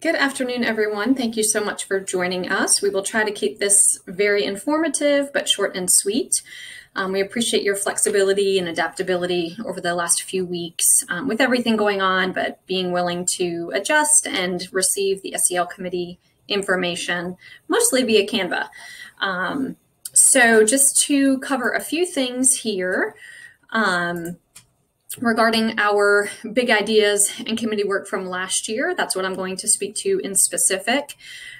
Good afternoon, everyone. Thank you so much for joining us. We will try to keep this very informative, but short and sweet. We appreciate your flexibility and adaptability over the last few weeks with everything going on, but being willing to adjust and receive the SEL committee information, mostly via Canva. So just to cover a few things here, regarding our big ideas and committee work from last year. That's what I'm going to speak to in specific.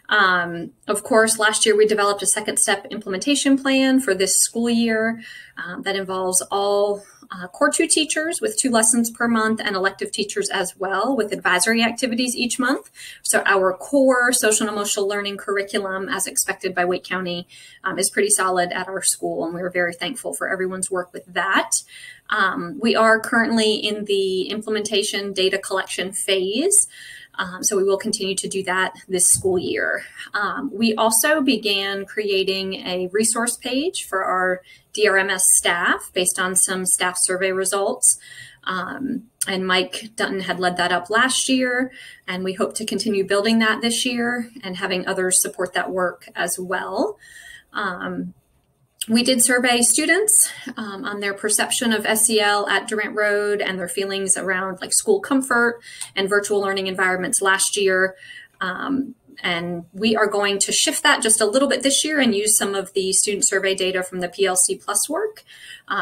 Of course, last year we developed a second step implementation plan for this school year that involves all Core 2 teachers with 2 lessons per month and elective teachers as well with advisory activities each month. So our core social and emotional learning curriculum, as expected by Wake County, is pretty solid at our school, and we were very thankful for everyone's work with that. We are currently in the implementation data collection phase, so we will continue to do that this school year. We also began creating a resource page for our DRMS staff based on some staff survey results. And Mike Dutton had led that up last year, and we hope to continue building that this year and having others support that work as well. We did survey students on their perception of SEL at Durant Road and their feelings around like school comfort and virtual learning environments last year. And we are going to shift that just a little bit this year and use some of the student survey data from the PLC Plus work.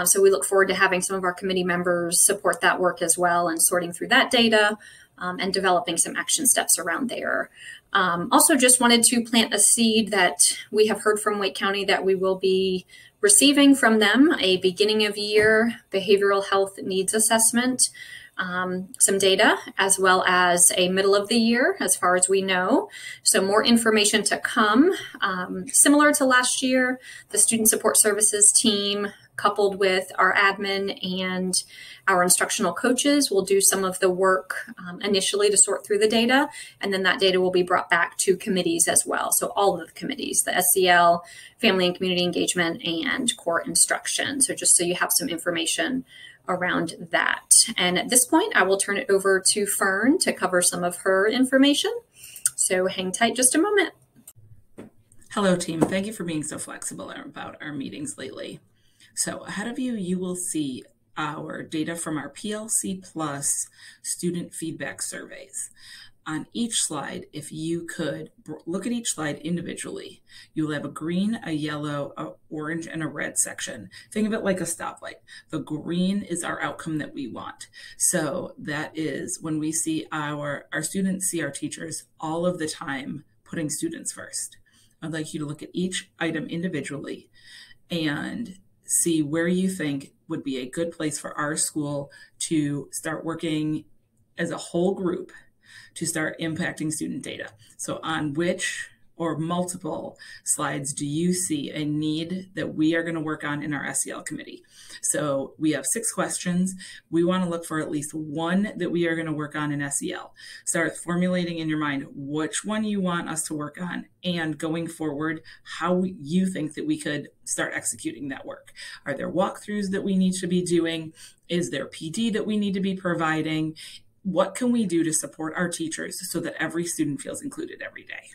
So we look forward to having some of our committee members support that work as well and sorting through that data and developing some action steps around there. Also just wanted to plant a seed that we have heard from Wake County that we will be receiving from them a beginning of year behavioral health needs assessment, some data, as well as a middle of the year, as far as we know. So more information to come. Similar to last year, the Student Support Services team, coupled with our admin and our instructional coaches, will do some of the work initially to sort through the data, and then that data will be brought back to committees as well. So all of the committees, the SEL, Family and Community Engagement, and Core Instruction. So just so you have some information around that. And at this point, I will turn it over to Fern to cover some of her information. So hang tight just a moment. Hello, team. Thank you for being so flexible about our meetings lately. So ahead of you, you will see our data from our PLC Plus student feedback surveys. On each slide, if you could look at each slide individually, you will have a green, a yellow, a orange, and a red section. Think of it like a stoplight. The green is our outcome that we want. So that is when we see our students see our teachers all of the time putting students first. I'd like you to look at each item individually and see where you think would be a good place for our school to start working as a whole group to start impacting student data. So on which or multiple slides do you see a need that we are going to work on in our SEL committee? So we have 6 questions. We want to look for at least one that we are going to work on in SEL. Start formulating in your mind which one you want us to work on, and going forward, how you think that we could start executing that work. Are there walkthroughs that we need to be doing? Is there PD that we need to be providing? What can we do to support our teachers so that every student feels included every day?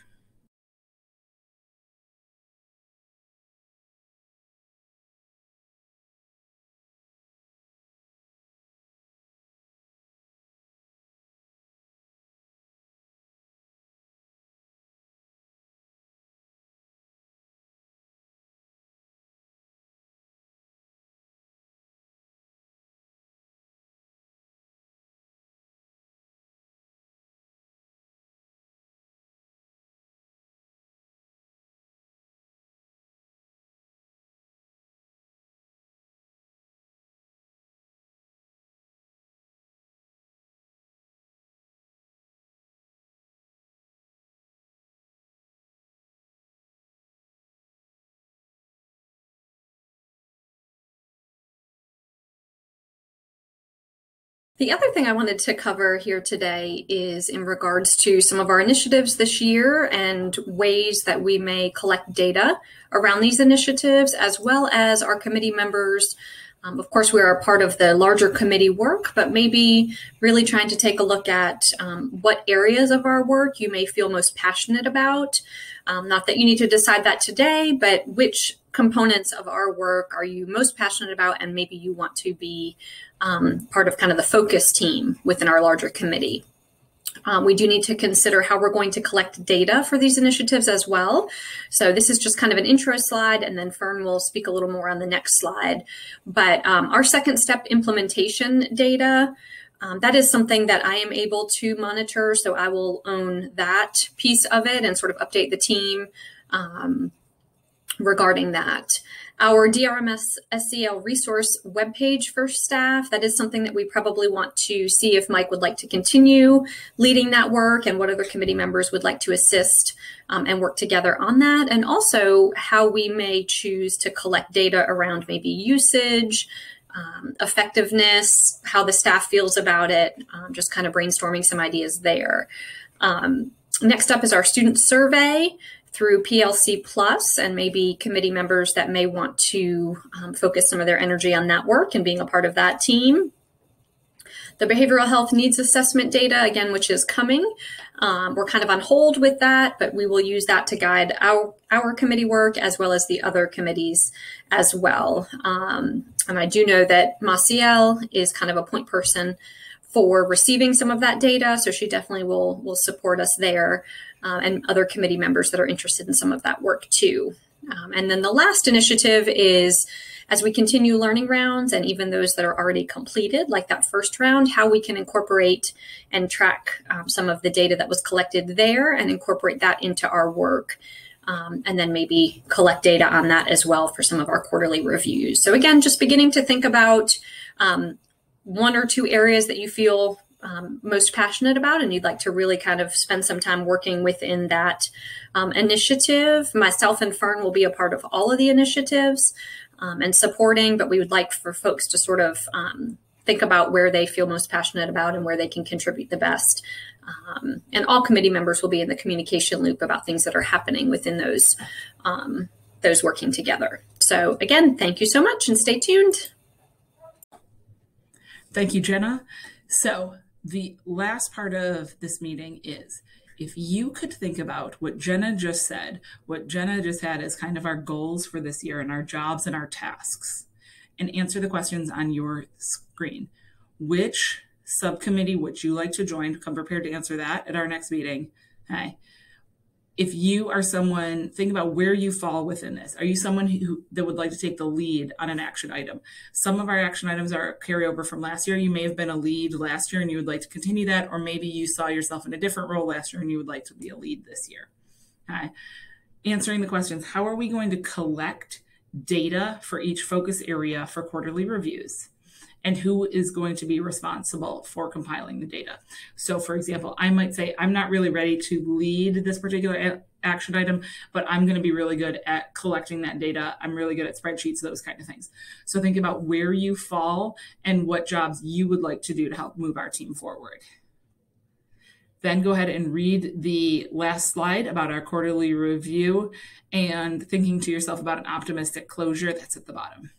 The other thing I wanted to cover here today is in regards to some of our initiatives this year and ways that we may collect data around these initiatives, as well as our committee members Of course, we are a part of the larger committee work, but maybe really trying to take a look at what areas of our work you may feel most passionate about. Not that you need to decide that today, but which components of our work are you most passionate about, and maybe you want to be part of kind of the focus team within our larger committee. We do need to consider how we're going to collect data for these initiatives as well. So this is just kind of an intro slide, and then Fern will speak a little more on the next slide. But our second step implementation data, that is something that I am able to monitor. So I will own that piece of it and sort of update the team regarding that. Our DRMS SEL resource webpage for staff, that is something that we probably want to see if Mike would like to continue leading that work and what other committee members would like to assist and work together on that. And also how we may choose to collect data around maybe usage, effectiveness, how the staff feels about it, just kind of brainstorming some ideas there. Next up is our student survey through PLC Plus, and maybe committee members that may want to focus some of their energy on that work and being a part of that team. The behavioral health needs assessment data, again, which is coming. We're kind of on hold with that, but we will use that to guide our committee work as well as the other committees as well. And I do know that Maciel is kind of a point person for receiving some of that data, so she definitely will support us there, and other committee members that are interested in some of that work too. And then the last initiative is, as we continue learning rounds, and even those that are already completed, like that first round, how we can incorporate and track some of the data that was collected there and incorporate that into our work. And then maybe collect data on that as well for some of our quarterly reviews. So again, just beginning to think about one or two areas that you feel most passionate about and you'd like to really kind of spend some time working within that initiative. Myself and Fern will be a part of all of the initiatives and supporting, but we would like for folks to sort of think about where they feel most passionate about and where they can contribute the best. And all committee members will be in the communication loop about things that are happening within those working together. So again, thank you so much and stay tuned. Thank you, Jenna. So the last part of this meeting is, if you could think about what Jenna just said, what Jenna just had as kind of our goals for this year and our jobs and our tasks, and answer the questions on your screen. Which subcommittee would you like to join? Come prepared to answer that at our next meeting. Okay. If you are someone, think about where you fall within this. Are you someone that would like to take the lead on an action item? Some of our action items are carryover from last year. You may have been a lead last year and you would like to continue that, or maybe you saw yourself in a different role last year and you would like to be a lead this year. Okay. Answering the questions, how are we going to collect data for each focus area for quarterly reviews? And who is going to be responsible for compiling the data? So for example, I might say, I'm not really ready to lead this particular action item, but I'm going to be really good at collecting that data. I'm really good at spreadsheets, those kind of things. So think about where you fall and what jobs you would like to do to help move our team forward. Then go ahead and read the last slide about our quarterly review and thinking to yourself about an optimistic closure that's at the bottom.